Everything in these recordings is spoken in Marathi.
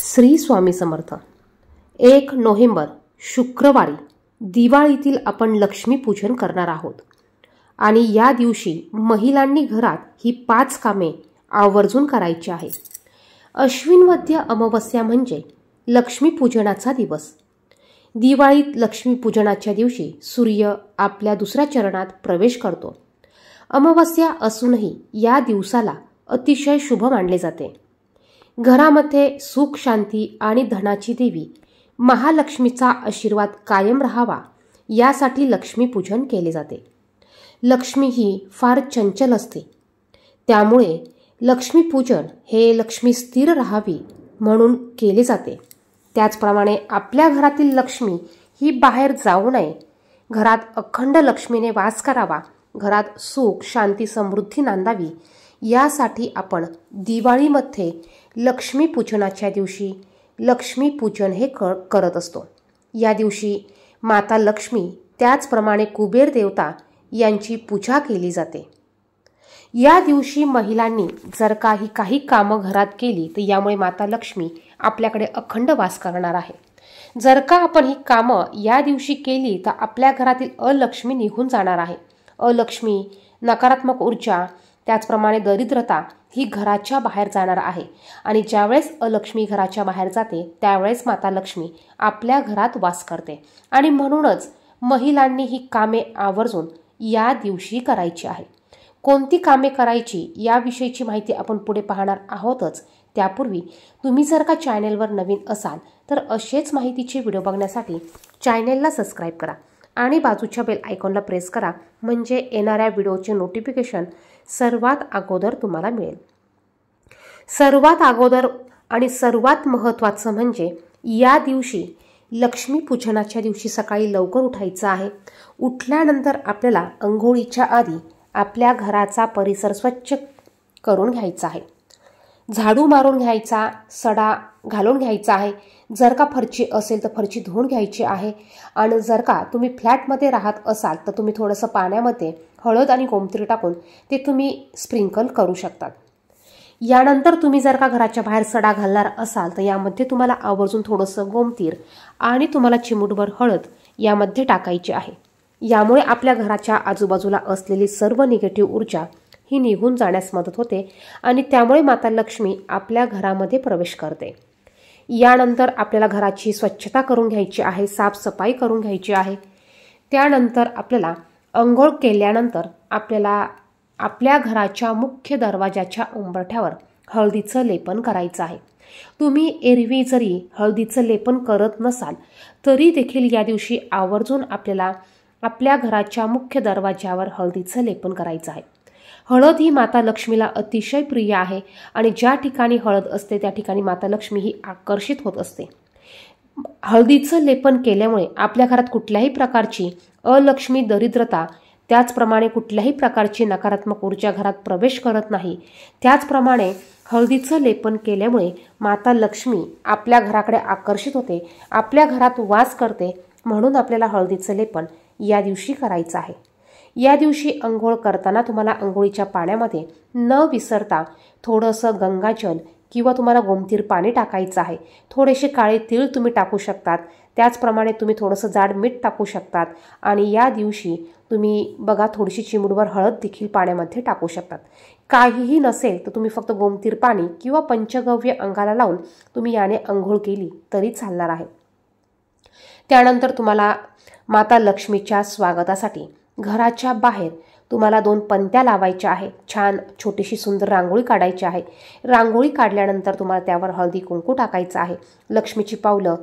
श्री स्वामी समर्थ। 1 नोव्हेंबर शुक्रवारी दिवाळीतील आपण लक्ष्मीपूजन करणार आहोत आणि या दिवशी महिलांनी घरात ही 5 कामे आवर्जून करायची आहेत। अश्विन वद्य अमावस्या म्हणजे लक्ष्मीपूजनाचा दिवस। दिवाळीत लक्ष्मीपूजनाच्या दिवशी सूर्य आपल्या दुसऱ्या चरणात प्रवेश करतो। अमावस्या असूनही या दिवसाला अतिशय शुभ मानले जाते। घरामध्ये सुख शांती आणि धनाची देवी महालक्ष्मीचा आशीर्वाद कायम राहावा यासाठी लक्ष्मीपूजन केले जाते। लक्ष्मी ही फार चंचल असते, त्यामुळे लक्ष्मीपूजन हे लक्ष्मी स्थिर राहावी म्हणून केले जाते। त्याचप्रमाणे आपल्या घरातील लक्ष्मी ही बाहेर जाऊ नये, घरात अखंड लक्ष्मीने वास करावा, घरात सुख शांती समृद्धी नांदावी यासाठी आपण दिवाळीमध्ये लक्ष्मीपूजनाच्या दिवशी लक्ष्मीपूजन हे करत असतो। या दिवशी माता लक्ष्मी त्याचप्रमाणे कुबेर देवता यांची पूजा केली जाते। या दिवशी महिलांनी जर काही कामं घरात केली तर यामुळे माता लक्ष्मी आपल्याकडे अखंड वास करणार आहे। जर का आपण ही कामं या दिवशी केली तर आपल्या घरातील अलक्ष्मी निघून जाणार आहे। अलक्ष्मी, नकारात्मक ऊर्जा, त्याचप्रमाणे दरिद्रता ही घराच्या बाहेर जाणार आहे आणि ज्यावेळेस अलक्ष्मी घराच्या बाहेर जाते त्यावेळेस माता लक्ष्मी आपल्या घरात वास करते आणि म्हणूनच महिलांनी ही कामे आवर्जून या दिवशी करायची आहे। कोणती कामे करायची याविषयीची माहिती आपण पुढे पाहणार आहोतच। त्यापूर्वी तुम्ही जर का चॅनलवर नवीन असाल तर असेच माहितीचे व्हिडिओ बघण्यासाठी चॅनलला सबस्क्राईब करा आणि बाजूच्या बेल आयकॉनला प्रेस करा, म्हणजे येणाऱ्या व्हिडिओचे नोटिफिकेशन सर्वात अगोदर तुम्हाला मिळेल। सर्वात अगोदर आणि सर्वात महत्त्वाचं म्हणजे या दिवशी लक्ष्मीपूजनाच्या दिवशी सकाळी लवकर उठायचं आहे। उठल्यानंतर आपल्याला अंघोळीच्या आधी आपल्या घराचा परिसर स्वच्छ करून घ्यायचा आहे। झाडू मारून घ्यायचा, सडा घालून घ्यायचा आहे। जर का फरची असेल तर फरची धुवून घ्यायची आहे आणि जर का तुम्ही फ्लॅटमध्ये राहत असाल तर तुम्ही थोडंसं पाण्यामध्ये हळद आणि गोमतीर टाकून ते तुम्ही स्प्रिंकल करू शकतात। यानंतर तुम्ही जर का घराच्या बाहेर सडा घालणार असाल तर यामध्ये तुम्हाला आवर्जून थोडंसं गोमतीर आणि तुम्हाला चिमूटभर हळद यामध्ये टाकायची आहे। यामुळे आपल्या घराच्या आजूबाजूला असलेली सर्व निगेटिव्ह ऊर्जा ही निघून जाण्यास मदत होते आणि त्यामुळे माता लक्ष्मी आपल्या घरामध्ये प्रवेश करते। यानंतर आपल्याला घराची स्वच्छता करून घ्यायची आहे, साफसफाई करून घ्यायची आहे। त्यानंतर आपल्याला अंघोळ केल्यानंतर आपल्याला आपल्या घराच्या मुख्य दरवाजाच्या उंबरठ्यावर हळदीचं लेपन करायचं आहे। तुम्ही एरवी जरी हळदीचं लेपन करत नसाल तरी देखील या दिवशी आवर्जून आपल्याला आपल्या घराच्या मुख्य दरवाजावर हळदीचं लेपन करायचं आहे। हळद ही माता लक्ष्मीला अतिशय प्रिय आहे आणि ज्या ठिकाणी हळद असते त्या ठिकाणी माता लक्ष्मी ही आकर्षित होत असते। हळदीचं लेपन केल्यामुळे आपल्या घरात कुठल्याही प्रकारची अलक्ष्मी, दरिद्रता, त्याचप्रमाणे कुठल्याही प्रकारची नकारात्मक ऊर्जा घरात प्रवेश करत नाही। त्याचप्रमाणे हळदीचं लेपन केल्यामुळे माता लक्ष्मी आपल्या घराकडे आकर्षित होते, आपल्या घरात वास करते, म्हणून आपल्याला हळदीचं लेपन या दिवशी करायचं आहे। या दिवशी अंघोळ करताना तुम्हाला अंघोळीच्या पाण्यामध्ये न विसरता थोडंसं गंगाजल किंवा तुम्हाला गोमतीर पाणी टाकायचं आहे। थोडेसे काळे तीळ तुम्ही टाकू शकतात, त्याचप्रमाणे तुम्ही थोडंसं जाड मीठ टाकू शकतात आणि या दिवशी तुम्ही बघा थोडीशी चिमूटभर हळद देखील पाण्यामध्ये टाकू शकतात। काहीही नसेल तर तुम्ही फक्त गोमतीर पाणी किंवा पंचगव्य अंगाला लावून तुम्ही याने अंघोळ केली तरी चालणार आहे। त्यानंतर तुम्हाला माता लक्ष्मीच्या स्वागतासाठी घराच्या बाहेर तुम्हाला 2 पंत्या लावायच्या आहेत। छान छोटीशी सुंदर रांगोळी काढायची आहे। रांगोळी काढल्यानंतर तुम्हाला त्यावर हळदी कुंकू टाकायचं आहे। लक्ष्मीची पावलं,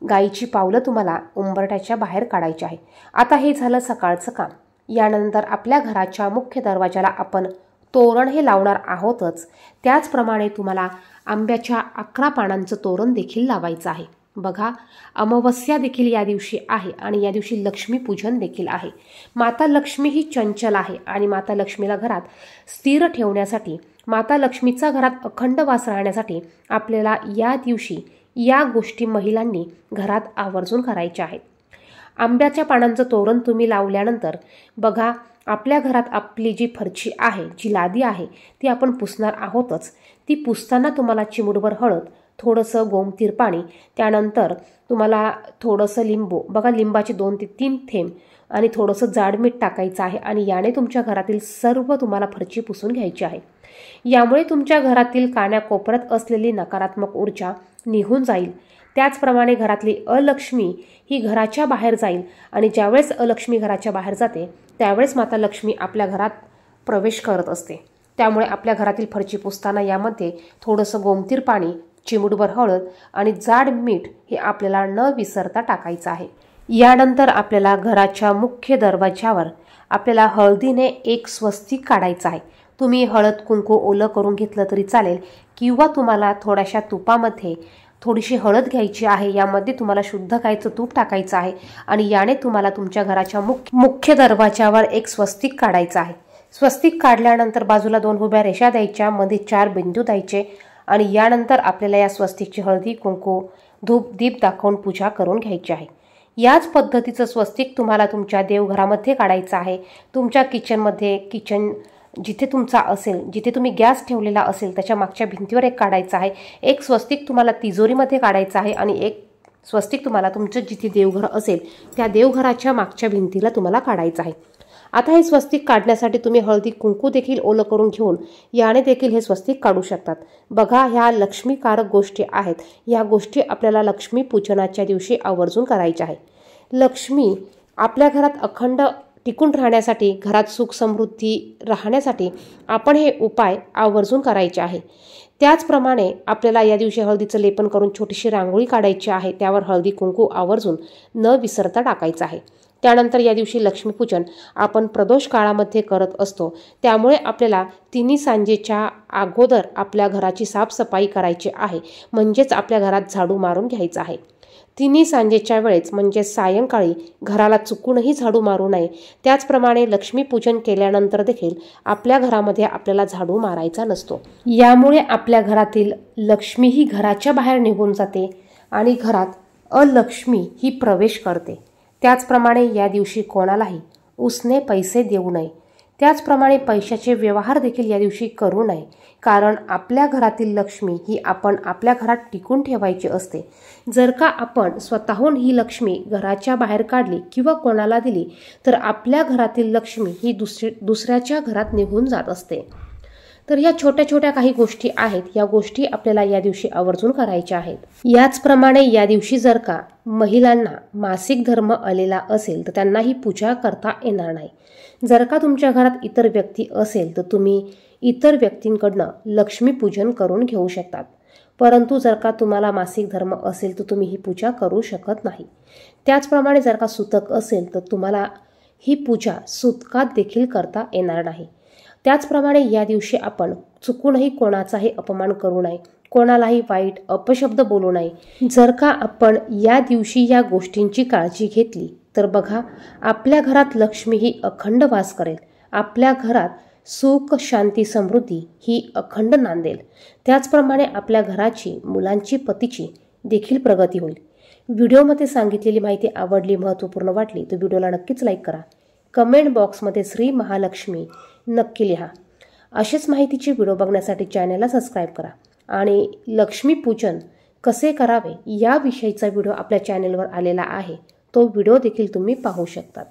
गाईची पावलं तुम्हाला उंबरठ्याच्या बाहेर काढायची आहे। आता हे झालं सकाळचं काम। यानंतर आपल्या घराच्या मुख्य दरवाजाला आपण तोरण हे लावणार आहोतच, त्याचप्रमाणे तुम्हाला आंब्याच्या 11 पानांचं तोरण देखील लावायचं आहे। बघा, अमावस्या देखील या दिवशी आहे आणि या दिवशी लक्ष्मीपूजन देखील आहे। माता लक्ष्मी ही चंचल आहे आणि माता लक्ष्मीला घरात स्थिर ठेवण्यासाठी, माता लक्ष्मीचा घरात अखंड वास राहण्यासाठी आपल्याला या दिवशी या गोष्टी महिलांनी घरात आवर्जून करायच्या आहेत। आंब्याच्या पानांचं तोरण तुम्ही लावल्यानंतर बघा आपल्या घरात आपली जी फरची आहे, जी लादी आहे ती आपण पुसणार आहोतच। ती पुसताना तुम्हाला चिमूटभर हळद थोडंसं गोमतीर पाणी, त्यानंतर तुम्हाला थोडंसं लिंबू, बघा लिंबाचे 2 ते 3 थेंब आणि थोडंसं जाड मीठ टाकायचं आहे आणि याने तुमच्या घरातील सर्व तुम्हाला फरची पुसून घ्यायची आहे। यामुळे तुमच्या घरातील कानाकोपऱ्यात असलेली नकारात्मक ऊर्जा निघून जाईल। त्याचप्रमाणे घरातली अलक्ष्मी ही घराच्या बाहेर जाईल आणि ज्यावेळेस अलक्ष्मी घराच्या बाहेर जाते त्यावेळेस माता लक्ष्मी आपल्या घरात प्रवेश करत असते। त्यामुळे आपल्या घरातील फरची पुसताना यामध्ये थोडंसं गोमतीर पाणी, चिमूटभर हळद आणि जाड मीठ हे आपल्याला न विसरता टाकायचं आहे। यानंतर आपल्याला घराच्या मुख्य दरवाजावर आपल्याला हळदीने एक स्वस्तिक काढायचं आहे। तुम्ही हळद कुंकू ओलं करून घेतलं तरी चालेल किंवा तुम्हाला थोड्याशा तुपामध्ये थोडीशी हळद घ्यायची आहे, यामध्ये तुम्हाला शुद्ध गाईचं तूप टाकायचं आहे आणि याने तुम्हाला तुमच्या घराच्या मुख्य दरवाजावर एक स्वस्तिक काढायचं आहे। स्वस्तिक काढल्यानंतर बाजूला 2 उभ्या रेषा द्यायच्या, मध्ये 4 बिंदू द्यायचे आणि यानंतर आपल्याला या स्वस्तिकची हळदी कुंकू धूप दीप दाखवून पूजा करून घ्यायची आहे। याच पद्धतीचं स्वस्तिक तुम्हाला तुमच्या देवघरामध्ये काढायचं आहे। तुमच्या किचनमध्ये, किचन जिथे तुमचा असेल, जिथे तुम्ही गॅस ठेवलेला असेल त्याच्या मागच्या भिंतीवर एक काढायचं आहे। एक स्वस्तिक तुम्हाला तिजोरीमध्ये काढायचं आहे आणि एक स्वस्तिक तुम्हाला तुमचं जिथे देवघर असेल त्या देवघराच्या मागच्या भिंतीला तुम्हाला काढायचं आहे। आता हे स्वस्तिक काढण्यासाठी तुम्ही हळदी कुंकू देखील ओलं करून घेऊन याने देखील हे स्वस्तिक काढू शकतात। बघा, ह्या लक्ष्मीकारक गोष्टी आहेत। या गोष्टी आपल्याला लक्ष्मी पूजनाच्या दिवशी आवर्जून करायच्या आहे। लक्ष्मी आपल्या घरात अखंड टिकून राहण्यासाठी, घरात सुख समृद्धी राहण्यासाठी आपण हे उपाय आवर्जून करायचे आहे। त्याचप्रमाणे आपल्याला या दिवशी हळदीचं लेपन करून छोटीशी रांगोळी काढायची आहे, त्यावर हळदी कुंकू आवर्जून न विसरता टाकायचं आहे। त्यानंतर या दिवशी लक्ष्मीपूजन आपण प्रदोष काळामध्ये करत असतो, त्यामुळे आपल्याला तिन्ही सांजेच्या अगोदर आपल्या घराची साफसफाई करायची आहे, म्हणजेच आपल्या घरात झाडू मारून घ्यायचा आहे। तिन्ही सांजेच्या वेळेस म्हणजे सायंकाळी घराला चुकूनही झाडू मारू नये। त्याचप्रमाणे लक्ष्मीपूजन केल्यानंतर देखील आपल्या घरामध्ये आपल्याला झाडू मारायचा नसतो। यामुळे आपल्या घरातील लक्ष्मी ही घराच्या बाहेर निघून जाते आणि घरात अलक्ष्मी ही प्रवेश करते। त्याचप्रमाणे या दिवशी कोणालाही उसने पैसे देऊ नये। त्याचप्रमाणे पैशाचे व्यवहार देखील या दिवशी करू नये, कारण आपल्या घरातील लक्ष्मी ही आपण आपल्या घरात टिकून ठेवायची असते। जर का आपण स्वतःहून ही लक्ष्मी घराच्या बाहेर काढली किंवा कोणाला दिली तर आपल्या घरातील लक्ष्मी ही दुसऱ्याच्या घरात निघून जात असते। तर या छोट्या छोट्या काही गोष्टी आहेत, या गोष्टी आपल्याला या दिवशी आवर्जून करायच्या आहेत। याचप्रमाणे या दिवशी जर का महिलांना मासिक धर्म आलेला असेल तर त्यांना ही पूजा करता येणार नाही। जर का तुमच्या घरात इतर व्यक्ती असेल तर तुम्ही इतर व्यक्तींकडनं लक्ष्मीपूजन करून घेऊ शकतात, परंतु जर का तुम्हाला मासिक धर्म असेल तर तुम्ही ही पूजा करू शकत नाही। त्याचप्रमाणे जर का सुतक असेल तर तुम्हाला ही पूजा सुतकात देखील करता येणार नाही। त्याचप्रमाणे या दिवशी आपण चुकूनही कोणाचाही अपमान करू नये, कोणालाही वाईट अपशब्द बोलू नये। जर का आपण या दिवशी या गोष्टींची काळजी घेतली तर बघा, आपल्या घरात लक्ष्मी ही अखंड वास करेल, आपल्या घरात सुख शांती समृद्धी ही अखंड नांदेल। त्याचप्रमाणे आपल्या घराची, मुलांची, पतीची देखील प्रगती होईल। व्हिडिओमध्ये सांगितलेली माहिती आवडली, महत्त्वपूर्ण वाटली तर व्हिडिओला नक्कीच लाईक करा। कमेंट बॉक्समध्ये श्री महालक्ष्मी नक्की लिहा। असेच माहितीचे व्हिडिओ बघण्यासाठी चॅनलला सबस्क्राईब करा आणि लक्ष्मीपूजन कसे करावे याविषयीचा व्हिडिओ आपल्या चॅनलवर आलेला आहे, तो व्हिडिओ देखील तुम्ही पाहू शकतात।